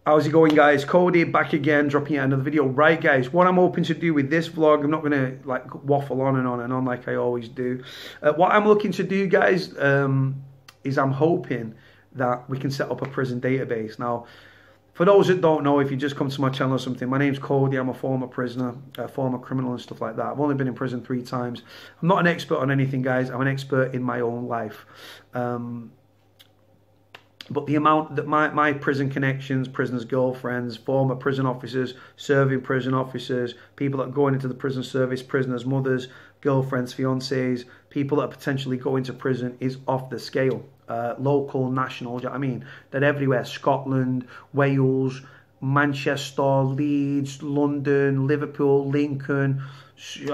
How's it going, guys? Cody back again, dropping yet another video. Right, guys, what I'm hoping to do with this vlog, I'm not going to like waffle on and on and on like I always do. What I'm looking to do, guys, is I'm hoping that we can set up a prison database. Now, for those that don't know, if you just come to my channel or something, my name's Cody. I'm a former prisoner, a former criminal and stuff like that. I've only been in prison 3 times. I'm not an expert on anything, guys. I'm an expert in my own life. But the amount that my prison connections, prisoners' girlfriends, former prison officers, serving prison officers, people that are going into the prison service, prisoners' mothers, girlfriends, fiancés, people that are potentially going to prison is off the scale. Local, national, do you know what I mean? They're everywhere. Scotland, Wales, Manchester, Leeds, London, Liverpool, Lincoln,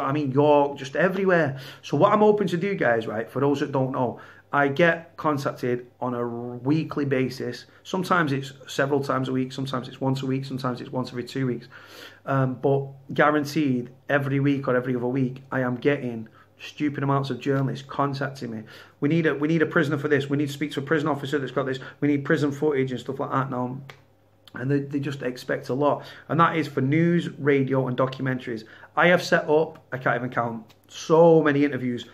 I mean York, just everywhere. So what I'm hoping to do, guys, right, for those that don't know, I get contacted on a weekly basis. Sometimes it's several times a week, sometimes it's once a week, sometimes it's once every 2 weeks. But guaranteed, every week or every other week, I am getting stupid amounts of journalists contacting me. We need a prisoner for this. We need to speak to a prison officer that's got this. We need prison footage and stuff like that now. And they just expect a lot. And that is for news, radio, and documentaries. I have set up, I can't even count, so many interviews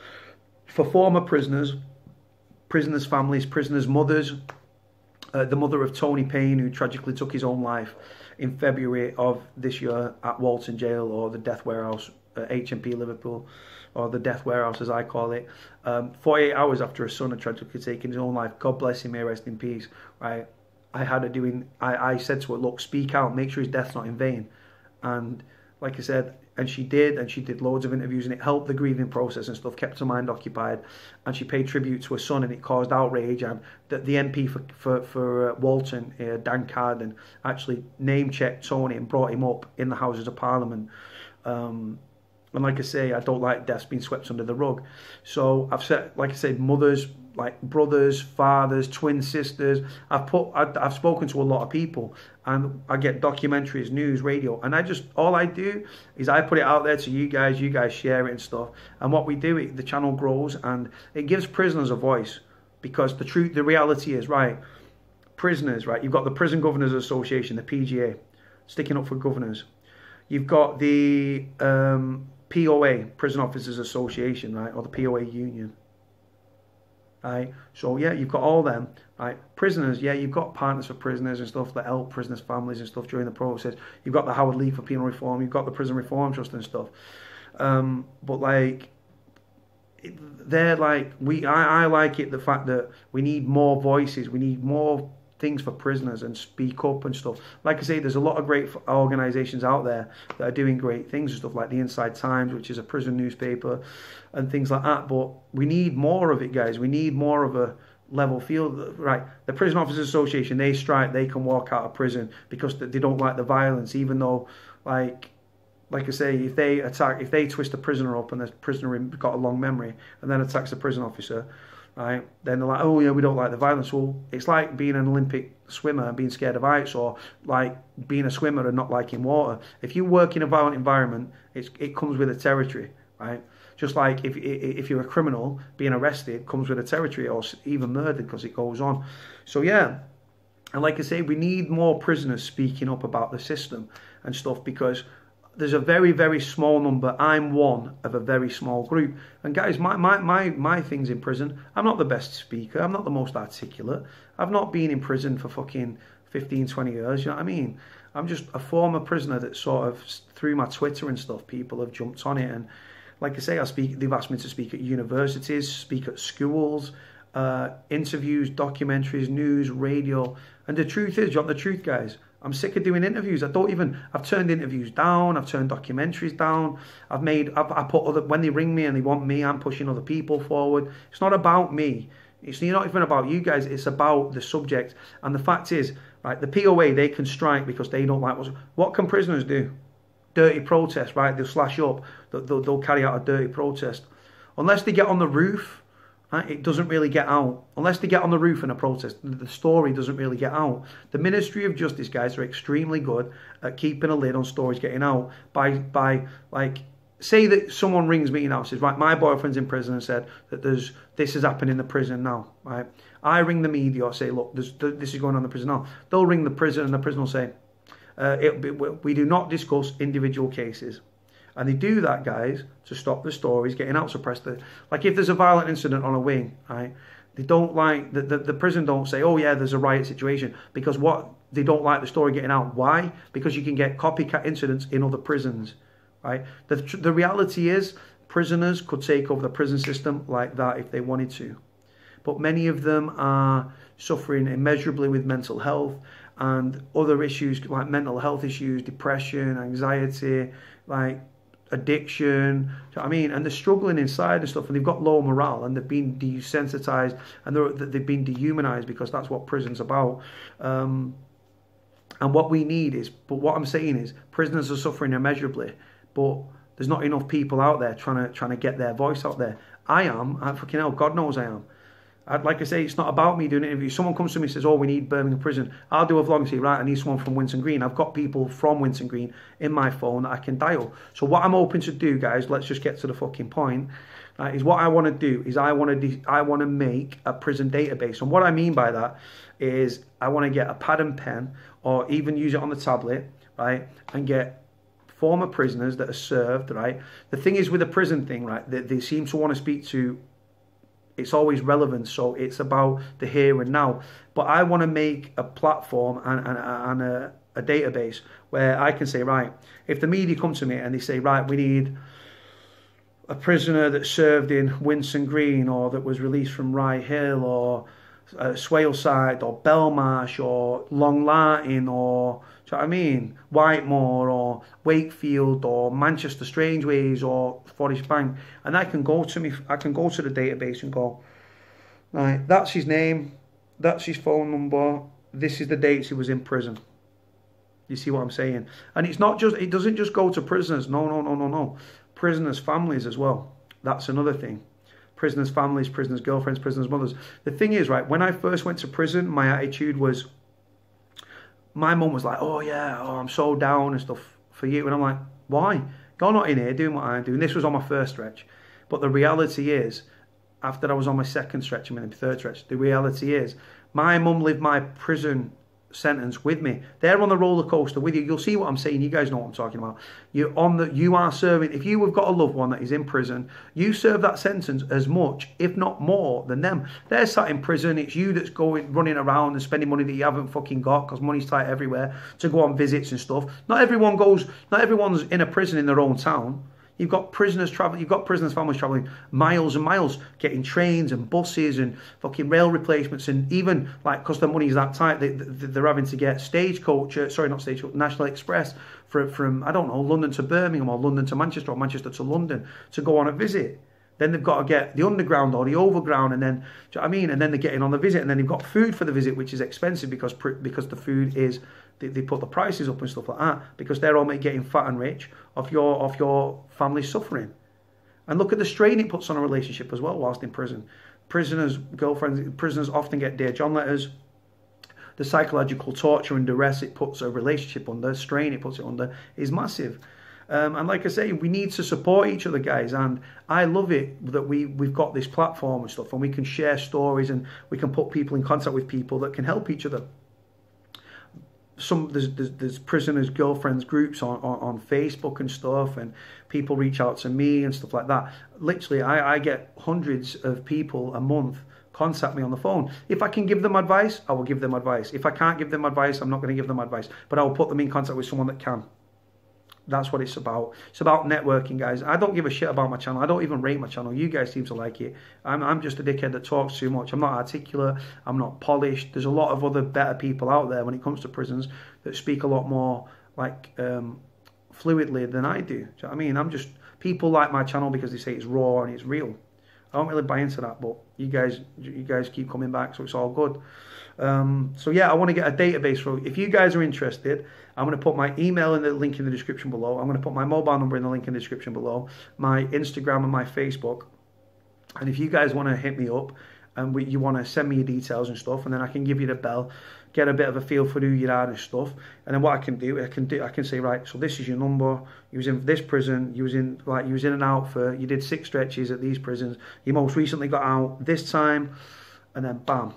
for former prisoners, prisoners' families, prisoners' mothers. The mother of Tony Payne, who tragically took his own life in February of this year at Walton Jail, or the Death Warehouse, HMP Liverpool, or the Death Warehouse as I call it. 48 hours after her son had tragically taken his own life. God bless him, may rest in peace. Right, I had her doing. I said to her, look, speak out, make sure his death's not in vain. And like I said, and she did loads of interviews, and it helped the grieving process and stuff, kept her mind occupied, and she paid tribute to her son, and it caused outrage. And the MP for Walton, Dan Carden, actually name-checked Tony and brought him up in the Houses of Parliament. And like I say, I don't like deaths being swept under the rug. So I've said, like I said, mothers, like brothers, fathers, twin sisters. I've spoken to a lot of people, and I get documentaries, news, radio, and all I do is I put it out there to you guys share it and stuff. And what we do, the channel grows, and it gives prisoners a voice, because the reality is, right, prisoners, right, you've got the Prison Governors Association, the PGA, sticking up for governors. You've got the POA, Prison Officers Association, right, or the POA Union. Right, so yeah, you've got all them, right? Prisoners, yeah, you've got Partners for Prisoners and stuff that help prisoners' families and stuff during the process. You've got the Howard League for Penal Reform. You've got the Prison Reform Trust and stuff. But like, they're like, I like it, the fact that we need more voices, we need more things for prisoners and speak up and stuff. Like I say, there's a lot of great organisations out there that are doing great things and stuff, like the Inside Times, which is a prison newspaper, and things like that. But we need more of it, guys. We need more of a level field. Right, the Prison Officers Association, they strike, they can walk out of prison because they don't like the violence, even though, like I say, if they twist a prisoner up and the prisoner got a long memory and then attacks the prison officer, right, then they're like, oh yeah, we don't like the violence. Well, it's like being an Olympic swimmer and being scared of heights, or like being a swimmer and not liking water. If you work in a violent environment, it comes with a territory, right? Just like if you're a criminal, being arrested comes with a territory, or even murdered, because it goes on. So yeah, and like I say, we need more prisoners speaking up about the system and stuff, because there's a very, very small number. I'm one of a very small group. And guys, my things in prison, I'm not the best speaker. I'm not the most articulate. I've not been in prison for fucking 15, 20 years. You know what I mean? I'm just a former prisoner that sort of, through my Twitter and stuff, people have jumped on it. And like I say, they've asked me to speak at universities, speak at schools, interviews, documentaries, news, radio. And the truth is, you want the truth, guys? I'm sick of doing interviews. I've turned interviews down. I've turned documentaries down. I put other, when they ring me and they want me, I'm pushing other people forward. It's not about me. It's not even about you guys. It's about the subject. And the fact is, right, the POA, they can strike because they don't like what can prisoners do? Dirty protest, right? They'll slash up. They'll carry out a dirty protest. Unless they get on the roof, right, it doesn't really get out. Unless they get on the roof in a protest, the story doesn't really get out. The Ministry of Justice, guys, are extremely good at keeping a lid on stories getting out by like say that someone rings me now and says, right, my boyfriend's in prison and said that this has happened in the prison now, right? I ring the media or say, look, this is going on in the prison now. They'll ring the prison and the prison will say, we do not discuss individual cases. And they do that, guys, to stop the stories getting out, suppress the... Like if there's a violent incident on a wing, right? They don't like... The prison don't say, oh yeah, there's a riot situation. Because they don't like the story getting out. Why? Because you can get copycat incidents in other prisons, right? The reality is, prisoners could take over the prison system like that if they wanted to. But many of them are suffering immeasurably with mental health and other issues like mental health issues, depression, anxiety, like addiction, do you know what I mean? And they're struggling inside and stuff, and they've got low morale, and they've been desensitized, and they've been dehumanized, because that's what prison's about. And what we need is, but what I'm saying is, prisoners are suffering immeasurably, but there's not enough people out there trying to get their voice out there. I fucking hell, God knows I am. Like I say, it's not about me doing an interview. Someone comes to me and says, oh, we need Birmingham Prison. I'll do a vlog and say, right, I need someone from Winton Green. I've got people from Winton Green in my phone that I can dial. So what I'm hoping to do, guys, let's just get to the fucking point, right, is what I want to do is I want to make a prison database. And what I mean by that is I want to get a pad and pen, or even use it on the tablet, right, and get former prisoners that are served, right. The thing is with the prison thing, right, they seem to want to speak to, it's always relevant, so it's about the here and now. But I want to make a platform and a database where I can say, right, if the media come to me and they say, right, we need a prisoner that served in Winton Green, or that was released from Rye Hill, or Swaleside, or Belmarsh, or Long Lartin, or, do you know what I mean, Whitemore, or Wakefield, or Manchester Strangeways, or Forest Bank, and I can go to the database and go, right, that's his name, that's his phone number, this is the dates he was in prison. You see what I'm saying? And it's not just, it doesn't just go to prisoners. No. Prisoners' families as well. That's another thing. Prisoners' families, prisoners' girlfriends, prisoners' mothers. The thing is, right, when I first went to prison, my attitude was, my mum was like, oh yeah, oh, I'm so down and stuff for you. And I'm like, why? You're not in here doing what I'm doing. This was on my first stretch. But the reality is, after I was on my second stretch and my third stretch, the reality is, my mum lived my prison sentence with me. They're on the roller coaster with you. You'll see what I'm saying. You guys know what I'm talking about. You are serving. If you have got a loved one that is in prison, you serve that sentence as much, if not more, than them. They're sat in prison. It's you that's running around and spending money that you haven't fucking got, because money's tight everywhere, to go on visits and stuff. Not everyone's in a prison in their own town. You've got prisoners traveling. You've got prisoners' families traveling miles and miles, getting trains and buses and fucking rail replacements, and even like because the money's that tight, they're having to get National Express from I don't know, London to Birmingham, or London to Manchester, or Manchester to London to go on a visit. Then they've got to get the underground or the overground, and then, do you know what I mean? And then they're getting on the visit, and then they've got food for the visit, which is expensive because the food is, they put the prices up and stuff like that, because they're all getting fat and rich off your family suffering. And look at the strain it puts on a relationship as well whilst in prison. Prisoners often get Dear John letters. The psychological torture and duress it puts a relationship under, strain it puts it under, is massive. And like I say, we need to support each other, guys. And I love it that we've got this platform and stuff, and we can share stories, and we can put people in contact with people that can help each other. There's prisoners' girlfriends groups on Facebook and stuff, and people reach out to me and stuff like that. Literally, I get hundreds of people a month contact me on the phone. If I can give them advice, I will give them advice. If I can't give them advice, I'm not going to give them advice. But I will put them in contact with someone that can. That's what it's about. It's about networking, guys. I don't give a shit about my channel. I don't even rate my channel. You guys seem to like it. I'm just a dickhead that talks too much. I'm not articulate. I'm not polished. There's a lot of other better people out there when it comes to prisons that speak a lot more like fluidly than I do. Do you know what I mean? People like my channel because they say it's raw and it's real. I don't really buy into that, but you guys keep coming back, so it's all good. So yeah, I want to get a database for you. If you guys are interested, I'm going to put my email in the link in the description below. I'm going to put my mobile number in the link in the description below, my Instagram and my Facebook. And if you guys want to hit me up and you want to send me your details and stuff, and then I can give you the bell, get a bit of a feel for who you are and stuff. And then what I can do, I can say, right, so this is your number. You was in this prison. You was in and out for. You did 6 stretches at these prisons. You most recently got out this time, and then bam.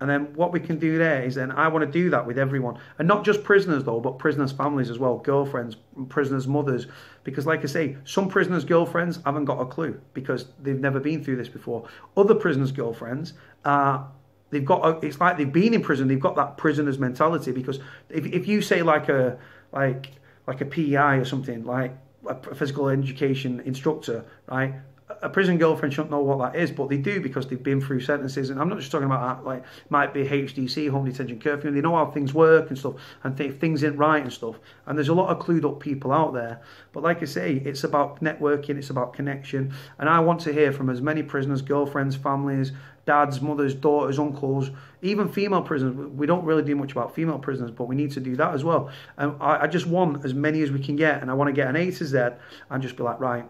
And then what we can do there is then I want to do that with everyone. And not just prisoners though, but prisoners' families as well, girlfriends, prisoners' mothers. Because like I say, some prisoners' girlfriends haven't got a clue because they've never been through this before. Other prisoners' girlfriends, it's like they've been in prison, they've got that prisoner's mentality. Because if you say like a PEI or something, like a physical education instructor, right? A prison girlfriend shouldn't know what that is, but they do because they've been through sentences. And I'm not just talking about that, like, might be HDC, home detention curfew, and they know how things work and stuff, and things ain't right and stuff. And there's a lot of clued up people out there. But like I say, it's about networking, it's about connection. And I want to hear from as many prisoners, girlfriends, families, dads, mothers, daughters, uncles, even female prisoners. We don't really do much about female prisoners, but we need to do that as well. And I just want as many as we can get, and I want to get an A to Z and just be like, right,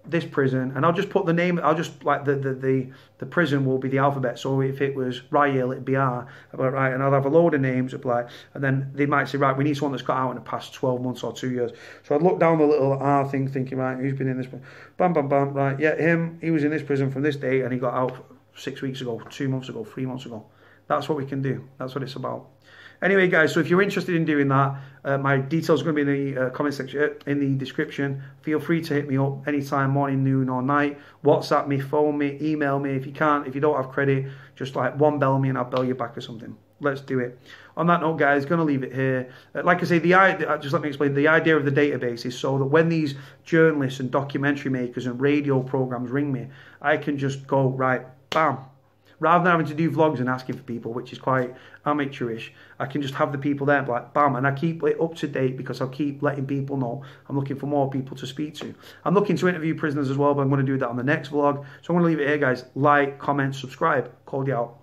this prison, and I'll just put the name, I'll just like the prison will be the alphabet. So if it was Ryle, it'd be R. I'll be like, right, and I'll have a load of names, like, and then they might say, right, we need someone that's got out in the past 12 months or 2 years. So I'd look down the little R thing, thinking, right, who's been in this prison? Bam, bam, bam, right, yeah, him, he was in this prison from this date, and he got out 6 weeks ago, 2 months ago, 3 months ago. That's what we can do. That's what it's about. Anyway, guys, so if you're interested in doing that, my details are going to be in the comment section, in the description. Feel free to hit me up anytime, morning, noon, or night. WhatsApp me, phone me, email me. If you don't have credit, just like bell me and I'll bell you back or something. Let's do it. On that note, guys, going to leave it here. Like I say, just let me explain. The idea of the database is so that when these journalists and documentary makers and radio programs ring me, I can just go, right, bam. Rather than having to do vlogs and asking for people, which is quite amateurish, I can just have the people there, like, bam, and I keep it up to date because I'll keep letting people know I'm looking for more people to speak to. I'm looking to interview prisoners as well, but I'm going to do that on the next vlog. So I'm going to leave it here, guys. Like, comment, subscribe. Cody out.